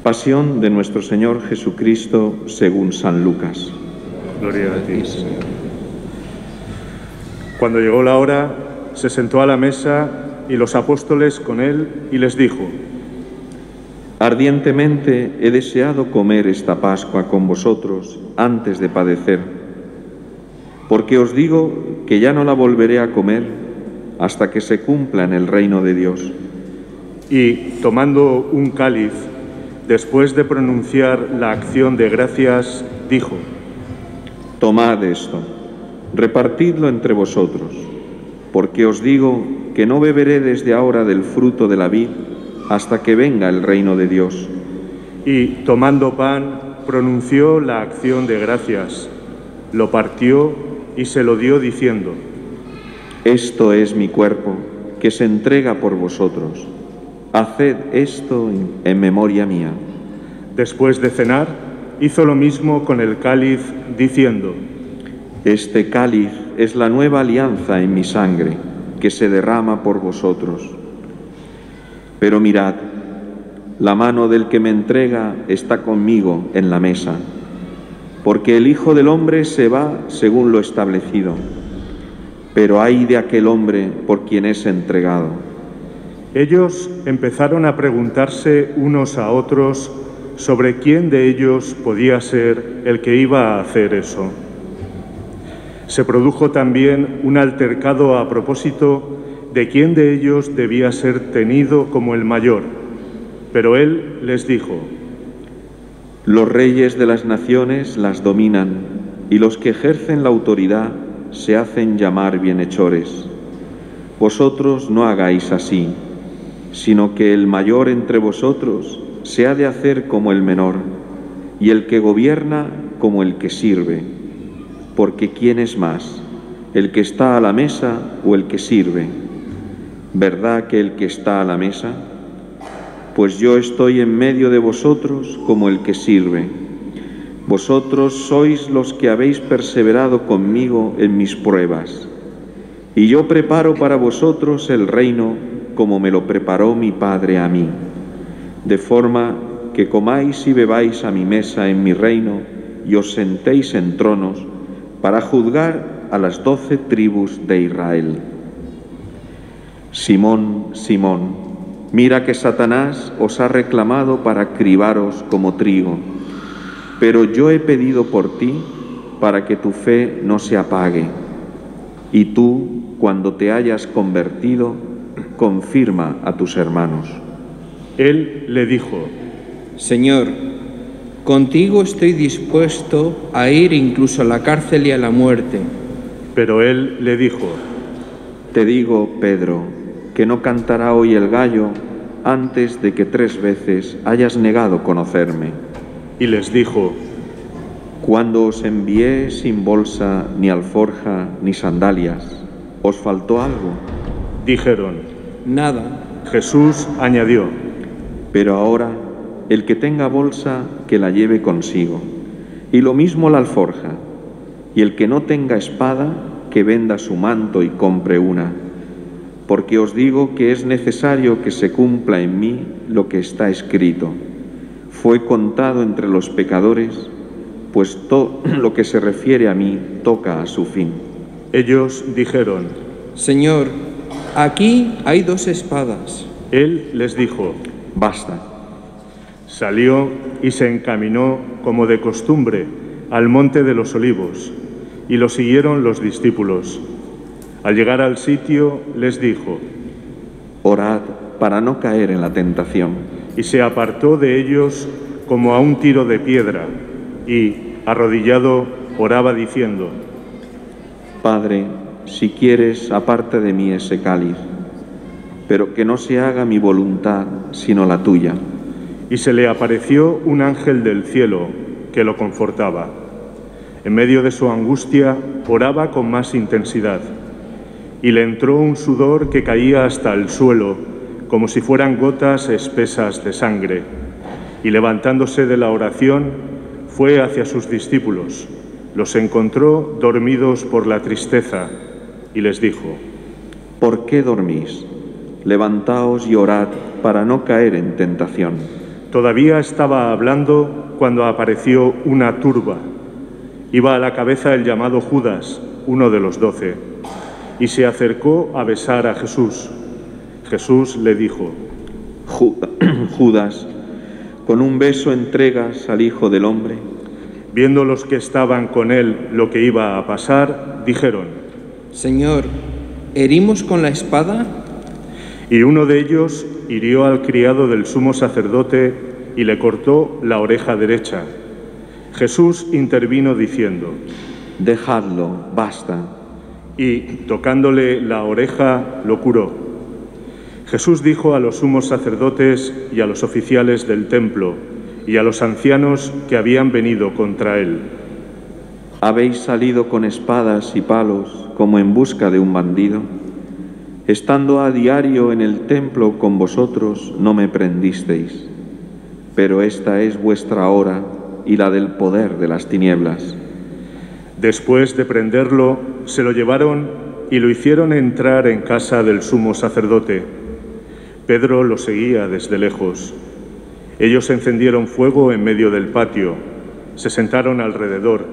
Pasión de nuestro Señor Jesucristo según San Lucas. Gloria a ti, Señor. Cuando llegó la hora, se sentó a la mesa y los apóstoles con él y les dijo: Ardientemente he deseado comer esta Pascua con vosotros antes de padecer, porque os digo que ya no la volveré a comer hasta que se cumpla en el reino de Dios. Y, tomando un cáliz, después de pronunciar la acción de gracias, dijo: Tomad esto, repartidlo entre vosotros, porque os digo que no beberé desde ahora del fruto de la vid hasta que venga el reino de Dios. Y, tomando pan, pronunció la acción de gracias, lo partió y se lo dio diciendo: Esto es mi cuerpo, que se entrega por vosotros. Haced esto en memoria mía. Después de cenar, hizo lo mismo con el cáliz, diciendo: Este cáliz es la nueva alianza en mi sangre, que se derrama por vosotros. Pero mirad, la mano del que me entrega está conmigo en la mesa, porque el Hijo del Hombre se va según lo establecido, pero ay de aquel hombre por quien es entregado. Ellos empezaron a preguntarse unos a otros sobre quién de ellos podía ser el que iba a hacer eso. Se produjo también un altercado a propósito de quién de ellos debía ser tenido como el mayor, pero él les dijo: Los reyes de las naciones las dominan, y los que ejercen la autoridad se hacen llamar bienhechores. Vosotros no hagáis así, sino que el mayor entre vosotros se ha de hacer como el menor, y el que gobierna como el que sirve. Porque ¿quién es más, el que está a la mesa o el que sirve? ¿Verdad que el que está a la mesa? Pues yo estoy en medio de vosotros como el que sirve. Vosotros sois los que habéis perseverado conmigo en mis pruebas, y yo preparo para vosotros el reino como me lo preparó mi Padre a mí, de forma que comáis y bebáis a mi mesa en mi reino y os sentéis en tronos para juzgar a las 12 tribus de Israel. Simón, Simón, mira que Satanás os ha reclamado para cribaros como trigo, pero yo he pedido por ti para que tu fe no se apague, y tú, cuando te hayas convertido, confirma a tus hermanos. Él le dijo: Señor, contigo estoy dispuesto a ir incluso a la cárcel y a la muerte. Pero él le dijo: Te digo, Pedro, que no cantará hoy el gallo antes de que 3 veces hayas negado conocerme. Y les dijo: Cuando os envié sin bolsa, ni alforja, ni sandalias, ¿os faltó algo? Dijeron: Nada. Jesús añadió: Pero ahora, el que tenga bolsa, que la lleve consigo, y lo mismo la alforja, y el que no tenga espada, que venda su manto y compre una, porque os digo que es necesario que se cumpla en mí lo que está escrito. Fue contado entre los pecadores, pues todo lo que se refiere a mí toca a su fin. Ellos dijeron: Señor, aquí hay 2 espadas. Él les dijo: Basta. Salió y se encaminó, como de costumbre, al monte de los Olivos, y lo siguieron los discípulos. Al llegar al sitio, les dijo: Orad para no caer en la tentación. Y se apartó de ellos como a un tiro de piedra, y, arrodillado, oraba diciendo: Padre, si quieres, aparta de mí ese cáliz, pero que no se haga mi voluntad, sino la tuya. Y se le apareció un ángel del cielo que lo confortaba. En medio de su angustia, oraba con más intensidad, y le entró un sudor que caía hasta el suelo, como si fueran gotas espesas de sangre. Y levantándose de la oración, fue hacia sus discípulos. Los encontró dormidos por la tristeza, y les dijo: ¿Por qué dormís? Levantaos y orad para no caer en tentación. Todavía estaba hablando cuando apareció una turba. Iba a la cabeza el llamado Judas, uno de los 12, y se acercó a besar a Jesús. Jesús le dijo: Judas, ¿con un beso entregas al Hijo del Hombre? Viendo los que estaban con él lo que iba a pasar, dijeron: Señor, ¿herimos con la espada? Y uno de ellos hirió al criado del sumo sacerdote y le cortó la oreja derecha. Jesús intervino diciendo: Dejadlo, basta. Y, tocándole la oreja, lo curó. Jesús dijo a los sumos sacerdotes y a los oficiales del templo y a los ancianos que habían venido contra él: ¿Habéis salido con espadas y palos como en busca de un bandido? Estando a diario en el templo con vosotros, no me prendisteis. Pero esta es vuestra hora y la del poder de las tinieblas. Después de prenderlo, se lo llevaron y lo hicieron entrar en casa del sumo sacerdote. Pedro lo seguía desde lejos. Ellos encendieron fuego en medio del patio, se sentaron alrededor,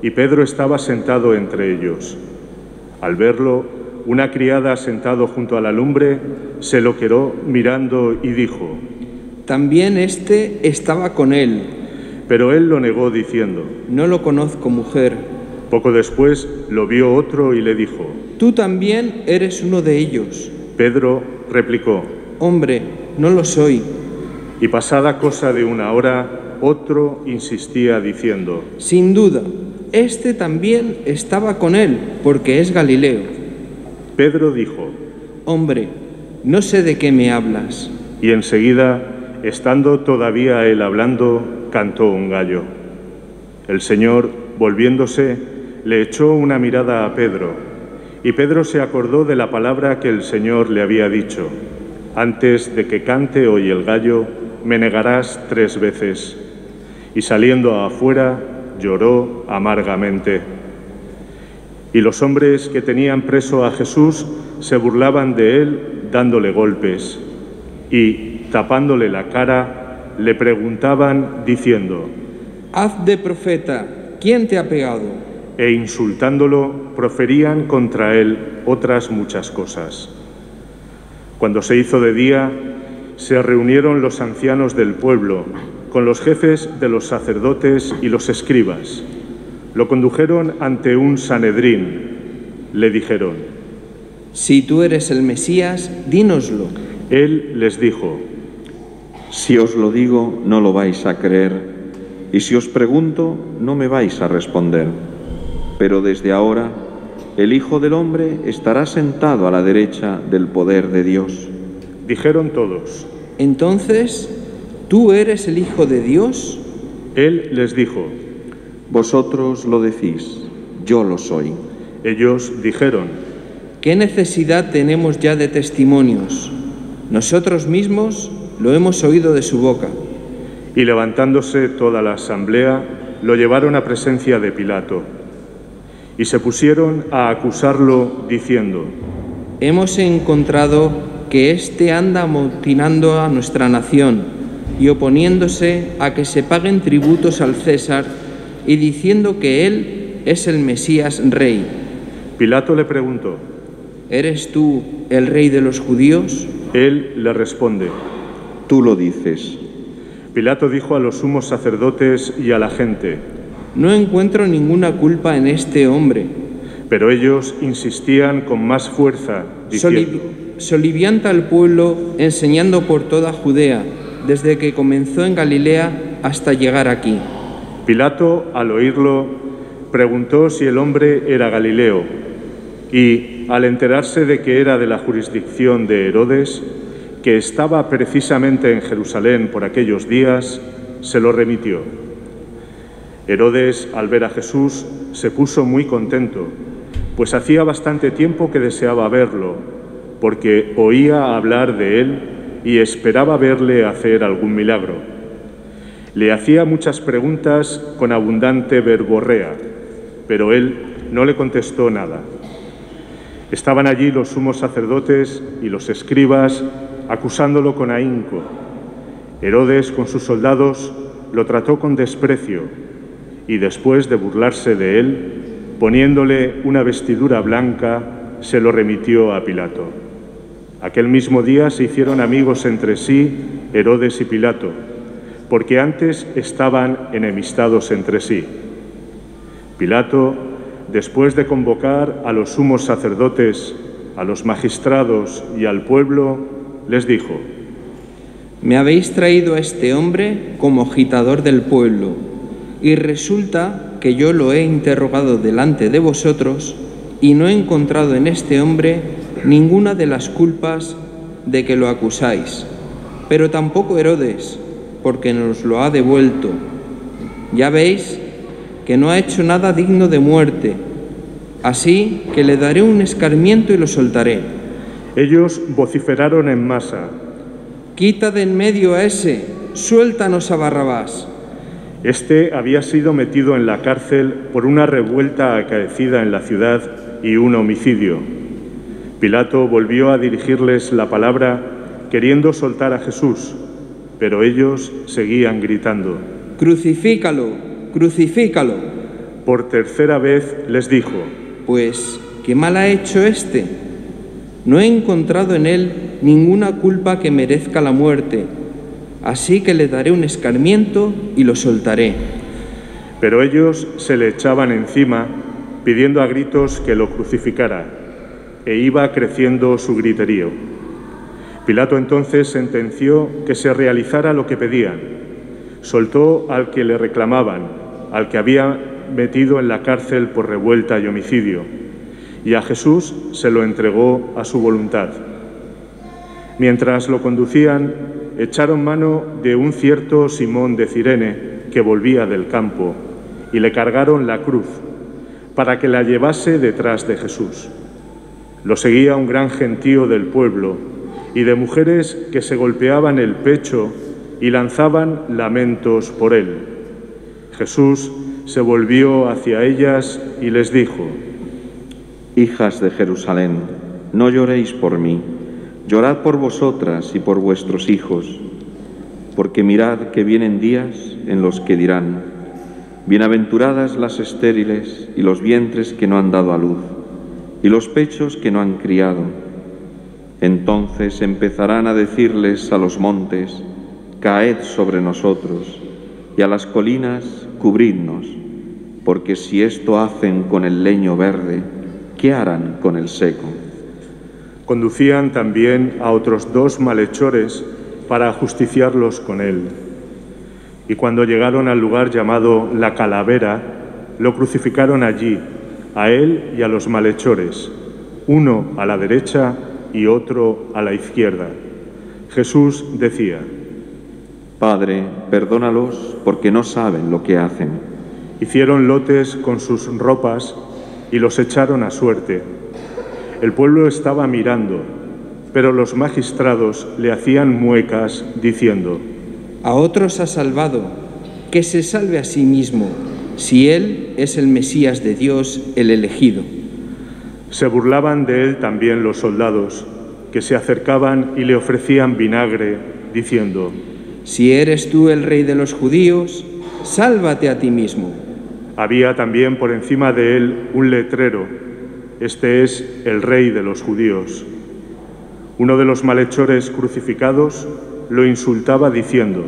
y Pedro estaba sentado entre ellos. Al verlo, una criada sentado junto a la lumbre se lo quedó mirando y dijo: También éste estaba con él. Pero él lo negó diciendo: No lo conozco, mujer. Poco después lo vio otro y le dijo: Tú también eres uno de ellos. Pedro replicó: Hombre, no lo soy. Y pasada cosa de una hora, otro insistía diciendo: Sin duda, este también estaba con él, porque es Galileo. Pedro dijo: Hombre, no sé de qué me hablas. Y enseguida, estando todavía él hablando, cantó un gallo. El Señor, volviéndose, le echó una mirada a Pedro, y Pedro se acordó de la palabra que el Señor le había dicho: Antes de que cante hoy el gallo, me negarás 3 veces. Y saliendo afuera, lloró amargamente. Y los hombres que tenían preso a Jesús se burlaban de él dándole golpes, y, tapándole la cara, le preguntaban diciendo: Haz de profeta, ¿quién te ha pegado? E insultándolo, proferían contra él otras muchas cosas. Cuando se hizo de día, se reunieron los ancianos del pueblo con los jefes de los sacerdotes y los escribas. Lo condujeron ante un Sanedrín. Le dijeron: Si tú eres el Mesías, dínoslo. Él les dijo: Si os lo digo, no lo vais a creer, y si os pregunto, no me vais a responder. Pero desde ahora, el Hijo del Hombre estará sentado a la derecha del poder de Dios. Dijeron todos: Entonces, ¿tú eres el Hijo de Dios? Él les dijo: Vosotros lo decís, yo lo soy. Ellos dijeron: ¿Qué necesidad tenemos ya de testimonios? Nosotros mismos lo hemos oído de su boca. Y levantándose toda la asamblea, lo llevaron a presencia de Pilato. Y se pusieron a acusarlo, diciendo: Hemos encontrado que éste anda amotinando a nuestra nación y oponiéndose a que se paguen tributos al César y diciendo que él es el Mesías rey. Pilato le preguntó: ¿Eres tú el rey de los judíos? Él le responde: Tú lo dices. Pilato dijo a los sumos sacerdotes y a la gente: No encuentro ninguna culpa en este hombre. Pero ellos insistían con más fuerza, diciendo: Solivianta al pueblo enseñando por toda Judea, desde que comenzó en Galilea hasta llegar aquí. Pilato, al oírlo, preguntó si el hombre era Galileo, y, al enterarse de que era de la jurisdicción de Herodes, que estaba precisamente en Jerusalén por aquellos días, se lo remitió. Herodes, al ver a Jesús, se puso muy contento, pues hacía bastante tiempo que deseaba verlo, porque oía hablar de él y esperaba verle hacer algún milagro. Le hacía muchas preguntas con abundante verborrea, pero él no le contestó nada. Estaban allí los sumos sacerdotes y los escribas acusándolo con ahínco. Herodes, con sus soldados, lo trató con desprecio y, después de burlarse de él, poniéndole una vestidura blanca, se lo remitió a Pilato. Aquel mismo día se hicieron amigos entre sí Herodes y Pilato, porque antes estaban enemistados entre sí. Pilato, después de convocar a los sumos sacerdotes, a los magistrados y al pueblo, les dijo: Me habéis traído a este hombre como agitador del pueblo, y resulta que yo lo he interrogado delante de vosotros y no he encontrado en este hombre ninguna de las culpas de que lo acusáis, pero tampoco Herodes, porque nos lo ha devuelto. Ya veis que no ha hecho nada digno de muerte, así que le daré un escarmiento y lo soltaré. Ellos vociferaron en masa: Quita de en medio a ese, suéltanos a Barrabás. Este había sido metido en la cárcel por una revuelta acaecida en la ciudad y un homicidio. Pilato volvió a dirigirles la palabra queriendo soltar a Jesús, pero ellos seguían gritando: Crucifícalo, crucifícalo. Por tercera vez les dijo: Pues, ¿qué mal ha hecho este? No he encontrado en él ninguna culpa que merezca la muerte, así que le daré un escarmiento y lo soltaré. Pero ellos se le echaban encima, pidiendo a gritos que lo crucificara, e iba creciendo su griterío. Pilato entonces sentenció que se realizara lo que pedían. Soltó al que le reclamaban, al que había metido en la cárcel por revuelta y homicidio, y a Jesús se lo entregó a su voluntad. Mientras lo conducían, echaron mano de un cierto Simón de Cirene, que volvía del campo, y le cargaron la cruz, para que la llevase detrás de Jesús. Lo seguía un gran gentío del pueblo, y de mujeres que se golpeaban el pecho y lanzaban lamentos por él. Jesús se volvió hacia ellas y les dijo: Hijas de Jerusalén, no lloréis por mí, llorad por vosotras y por vuestros hijos, porque mirad que vienen días en los que dirán: bienaventuradas las estériles y los vientres que no han dado a luz, y los pechos que no han criado. Entonces empezarán a decirles a los montes: caed sobre nosotros, y a las colinas: cubridnos, porque si esto hacen con el leño verde, ¿qué harán con el seco? Conducían también a otros 2 malhechores para ajusticiarlos con él. Y cuando llegaron al lugar llamado La Calavera, lo crucificaron allí, a él y a los malhechores, uno a la derecha y otro a la izquierda. Jesús decía: Padre, perdónalos porque no saben lo que hacen. Hicieron lotes con sus ropas y los echaron a suerte. El pueblo estaba mirando, pero los magistrados le hacían muecas diciendo: A otros ha salvado, que se salve a sí mismo, si él es el Mesías de Dios, el elegido. Se burlaban de él también los soldados, que se acercaban y le ofrecían vinagre, diciendo: Si eres tú el rey de los judíos, sálvate a ti mismo. Había también por encima de él un letrero: Este es el rey de los judíos. Uno de los malhechores crucificados lo insultaba diciendo: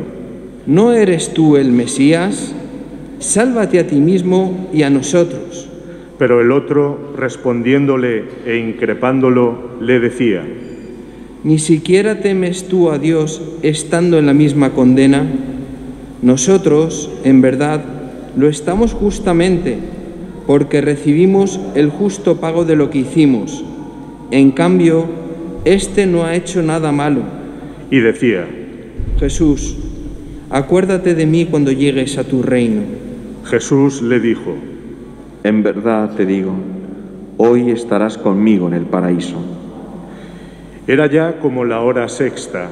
¿No eres tú el Mesías? Sálvate a ti mismo y a nosotros. Pero el otro, respondiéndole e increpándolo, le decía: ¿Ni siquiera temes tú a Dios estando en la misma condena? Nosotros, en verdad, lo estamos justamente, porque recibimos el justo pago de lo que hicimos. En cambio, este no ha hecho nada malo. Y decía: Jesús, acuérdate de mí cuando llegues a tu reino. Jesús le dijo: En verdad te digo, hoy estarás conmigo en el paraíso. Era ya como la hora sexta,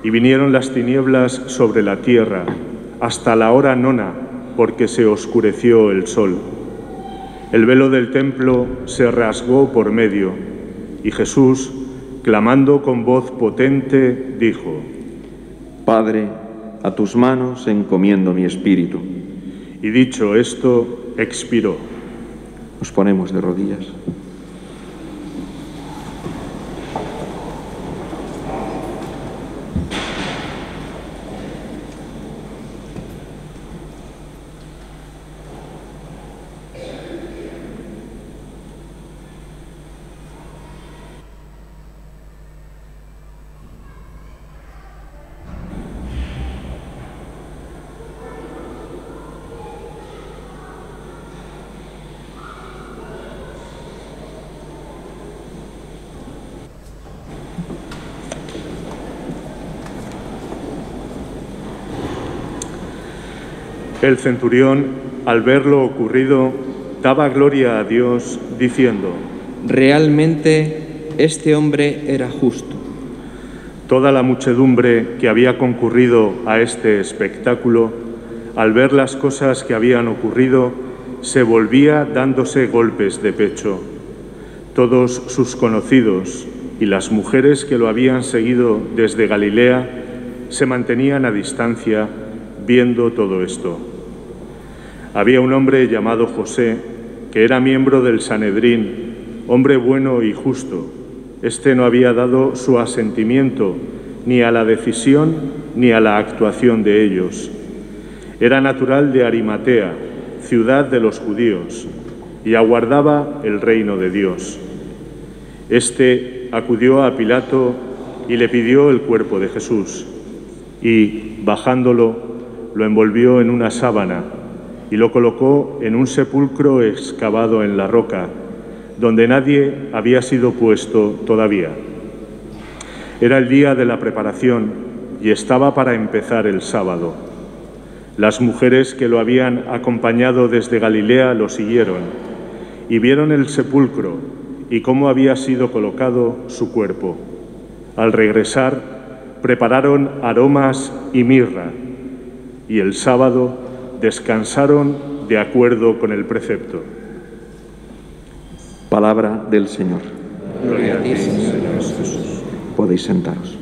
y vinieron las tinieblas sobre la tierra, hasta la hora nona, porque se oscureció el sol. El velo del templo se rasgó por medio, y Jesús, clamando con voz potente, dijo: Padre, a tus manos encomiendo mi espíritu. Y dicho esto, expiró. Nos ponemos de rodillas. El centurión, al ver lo ocurrido, daba gloria a Dios, diciendo: realmente este hombre era justo. Toda la muchedumbre que había concurrido a este espectáculo, al ver las cosas que habían ocurrido, se volvía dándose golpes de pecho. Todos sus conocidos y las mujeres que lo habían seguido desde Galilea se mantenían a distancia viendo todo esto. Había un hombre llamado José, que era miembro del Sanedrín, hombre bueno y justo. Este no había dado su asentimiento ni a la decisión ni a la actuación de ellos. Era natural de Arimatea, ciudad de los judíos, y aguardaba el reino de Dios. Este acudió a Pilato y le pidió el cuerpo de Jesús, y, bajándolo, lo envolvió en una sábana y lo colocó en un sepulcro excavado en la roca, donde nadie había sido puesto todavía. Era el día de la preparación y estaba para empezar el sábado. Las mujeres que lo habían acompañado desde Galilea lo siguieron y vieron el sepulcro y cómo había sido colocado su cuerpo. Al regresar, prepararon aromas y mirra, y el sábado descansaron de acuerdo con el precepto. Palabra del Señor. Gloria a ti, Señor Jesús. Podéis sentaros.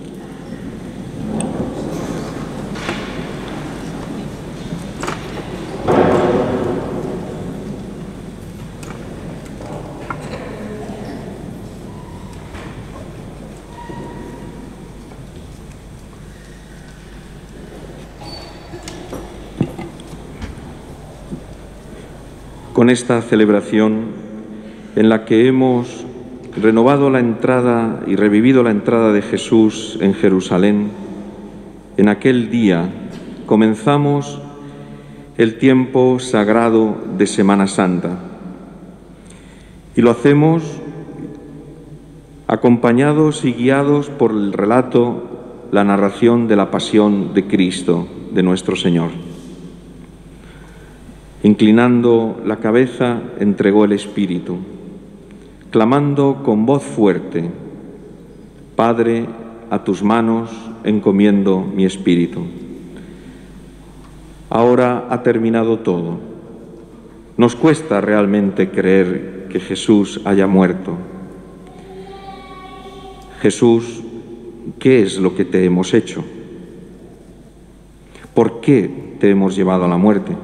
Con esta celebración en la que hemos renovado la entrada y revivido la entrada de Jesús en Jerusalén, en aquel día comenzamos el tiempo sagrado de Semana Santa. Y lo hacemos acompañados y guiados por el relato, la narración de la pasión de Cristo, de nuestro Señor. Inclinando la cabeza, entregó el Espíritu, clamando con voz fuerte: Padre, a tus manos encomiendo mi espíritu. Ahora ha terminado todo. Nos cuesta realmente creer que Jesús haya muerto. Jesús, ¿qué es lo que te hemos hecho? ¿Por qué te hemos llevado a la muerte?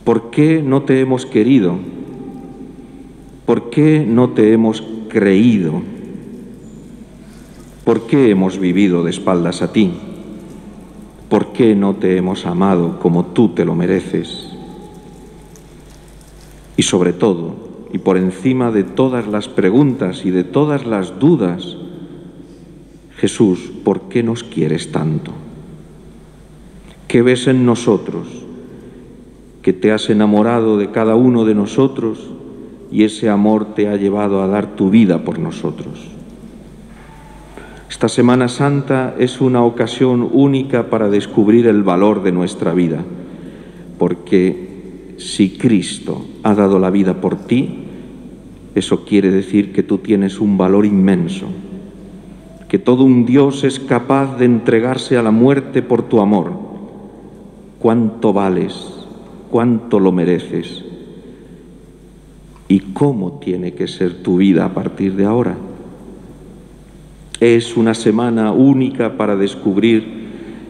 ¿Por qué no te hemos querido? ¿Por qué no te hemos creído? ¿Por qué hemos vivido de espaldas a ti? ¿Por qué no te hemos amado como tú te lo mereces? Y sobre todo, y por encima de todas las preguntas y de todas las dudas, Jesús, ¿por qué nos quieres tanto? ¿Qué ves en nosotros? Que te has enamorado de cada uno de nosotros y ese amor te ha llevado a dar tu vida por nosotros. Esta Semana Santa es una ocasión única para descubrir el valor de nuestra vida, porque si Cristo ha dado la vida por ti, eso quiere decir que tú tienes un valor inmenso, que todo un Dios es capaz de entregarse a la muerte por tu amor. ¿Cuánto vales? ¿Cuánto lo mereces? ¿Y cómo tiene que ser tu vida a partir de ahora? Es una semana única para descubrir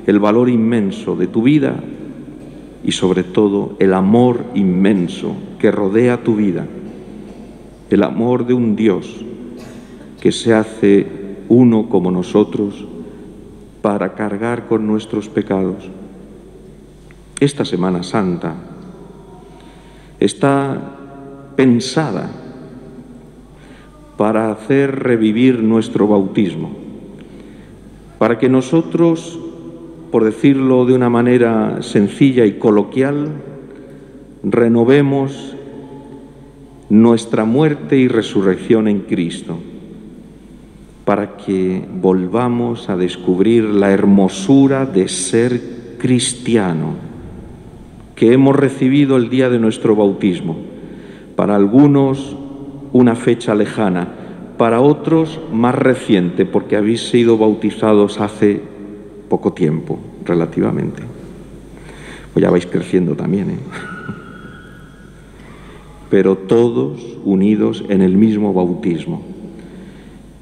el valor inmenso de tu vida y sobre todo el amor inmenso que rodea tu vida, el amor de un Dios que se hace uno como nosotros para cargar con nuestros pecados. Esta Semana Santa está pensada para hacer revivir nuestro bautismo, para que nosotros, por decirlo de una manera sencilla y coloquial, renovemos nuestra muerte y resurrección en Cristo, para que volvamos a descubrir la hermosura de ser cristiano que hemos recibido el día de nuestro bautismo. Para algunos una fecha lejana, para otros más reciente, porque habéis sido bautizados hace poco tiempo, relativamente. Pues ya vais creciendo también, ¿eh? Pero todos unidos en el mismo bautismo.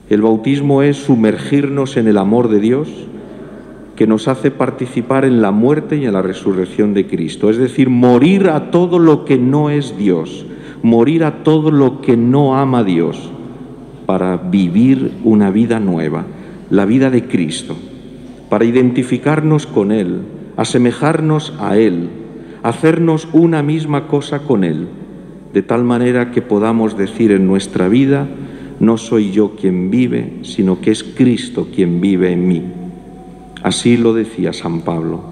El bautismo es sumergirnos en el amor de Dios, que nos hace participar en la muerte y en la resurrección de Cristo. Es decir, morir a todo lo que no es Dios, morir a todo lo que no ama a Dios, para vivir una vida nueva, la vida de Cristo, para identificarnos con Él, asemejarnos a Él, hacernos una misma cosa con Él, de tal manera que podamos decir en nuestra vida: no soy yo quien vive, sino que es Cristo quien vive en mí. Así lo decía San Pablo.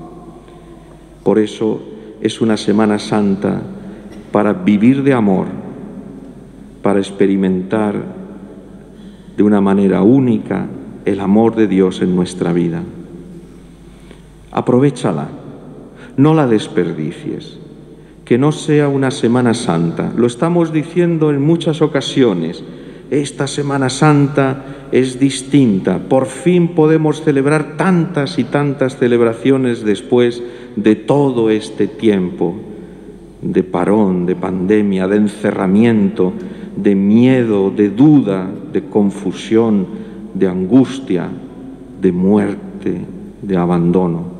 Por eso es una Semana Santa para vivir de amor, para experimentar de una manera única el amor de Dios en nuestra vida. Aprovéchala, no la desperdicies, que no sea una Semana Santa. Lo estamos diciendo en muchas ocasiones. Esta Semana Santa es distinta. Por fin podemos celebrar tantas y tantas celebraciones después de todo este tiempo de parón, de pandemia, de encerramiento, de miedo, de duda, de confusión, de angustia, de muerte, de abandono.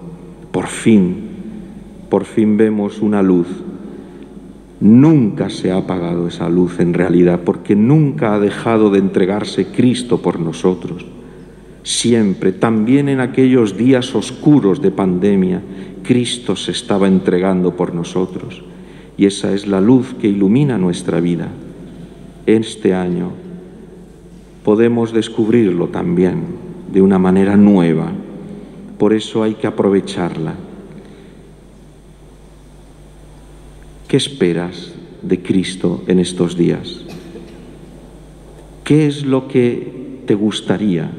Por fin vemos una luz. Nunca se ha apagado esa luz en realidad, porque nunca ha dejado de entregarse Cristo por nosotros. Siempre, también en aquellos días oscuros de pandemia, Cristo se estaba entregando por nosotros. Y esa es la luz que ilumina nuestra vida. Este año podemos descubrirlo también de una manera nueva. Por eso hay que aprovecharla. ¿Qué esperas de Cristo en estos días? ¿Qué es lo que te gustaría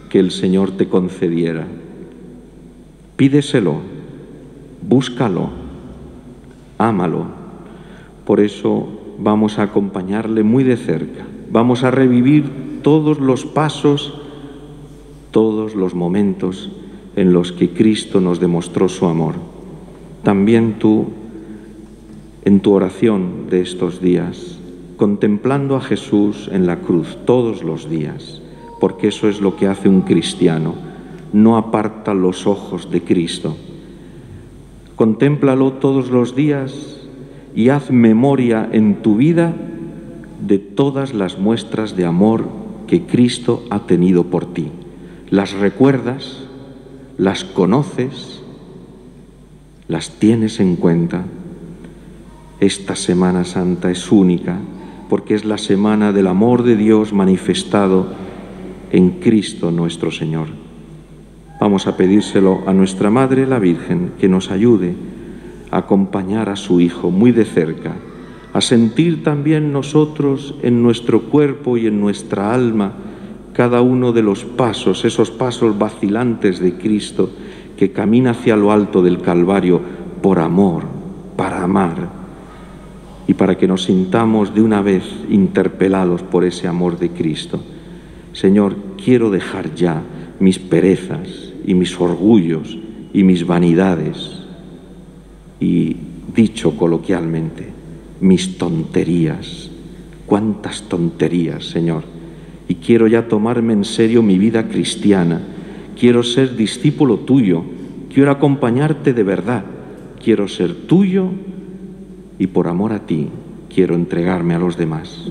que el Señor te concediera? Pídeselo, búscalo, ámalo. Por eso vamos a acompañarle muy de cerca. Vamos a revivir todos los pasos, todos los momentos en los que Cristo nos demostró su amor. También tú, en tu oración de estos días, contemplando a Jesús en la cruz todos los días, porque eso es lo que hace un cristiano, no aparta los ojos de Cristo. Contémplalo todos los días y haz memoria en tu vida de todas las muestras de amor que Cristo ha tenido por ti. Las recuerdas, las conoces, las tienes en cuenta. Esta Semana Santa es única porque es la semana del amor de Dios manifestado en Cristo nuestro Señor. Vamos a pedírselo a nuestra Madre la Virgen, que nos ayude a acompañar a su Hijo muy de cerca, a sentir también nosotros en nuestro cuerpo y en nuestra alma cada uno de los pasos, esos pasos vacilantes de Cristo que camina hacia lo alto del Calvario por amor, para amar, y para que nos sintamos de una vez interpelados por ese amor de Cristo. Señor, quiero dejar ya mis perezas y mis orgullos y mis vanidades y, dicho coloquialmente, mis tonterías. ¿Cuántas tonterías, Señor? Y quiero ya tomarme en serio mi vida cristiana. Quiero ser discípulo tuyo, quiero acompañarte de verdad, quiero ser tuyo y por amor a ti quiero entregarme a los demás.